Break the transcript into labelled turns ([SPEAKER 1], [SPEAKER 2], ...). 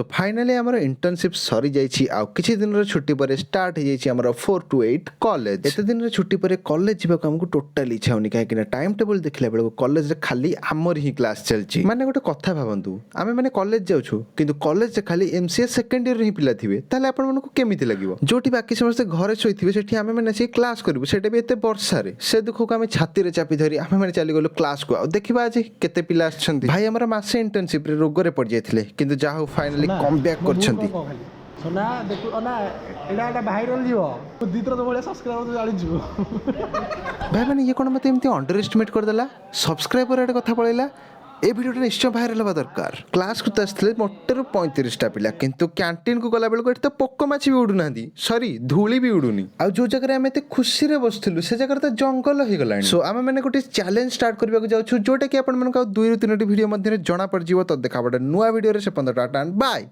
[SPEAKER 1] तो फाइनाली आमर इंटर्नशिप सरी जाइए आ किसी दिन छुट्टी पर स्टार्ट हो जाइए आमर 4 to 8 कॉलेज। एते दिन छुट्टी पर कॉलेज जावाक हमको टोटाली इच्छा होनी कहीं टाइम टेबल देखला बेले कॉलेज रे खाली आमर ही क्लास चलची। माने गोटे कथा भाबंतु आमे माने कॉलेज जाउछु किंतु कॉलेज रे खाली एमसीए सेकंड ईयर ही पिला थिबे ताले आपण मानको केमिति लागिवो। जोटी बाकी समस्त घरे सोइथिबे सेठी आमे माने से क्लास करिवो सेटा भी एते वर्षा रे से दुख को आमे छाती रे चापी धरी आमे माने चली गलो क्लास को। देखिबा आज केते पिला आछंती भाई हमर मासे इंटर्नशिप रे रोग रे पड़ जायथिले किंतु जा हो फाइनली कम बैक करछंती।
[SPEAKER 2] सोना देखो ना एटा भाइरल जीवो दित्र तो बळे सब्सक्राइबर तो जानि जीवो।
[SPEAKER 1] भाई माने ये कोन मते एमती अंडर एस्टिमेट कर देला सब्सक्राइबर एटा कथा पळैला। ए भिडियो निश्चय भाइराल हवा दरकार। क्लास को आसते मोटर 35 टा पिला किंतु कैंटीन को गला बेल को पोक माछी भी उड़ू ना सॉरी धूली भी उड़ूनी। आ जो जगह आम एते खुशी रे बसथिलु से जगह तो जंगल हो गलानी। सो आमे माने गोटे चैलेंज स्टार्ट करबा को जाउछु जोटा कि आपण मन का 2 ରୁ 3 वीडियो मध्ये जना पड़ जीवो। तो देखा बडे नुवा वीडियो रे से 15 टाटा बाय।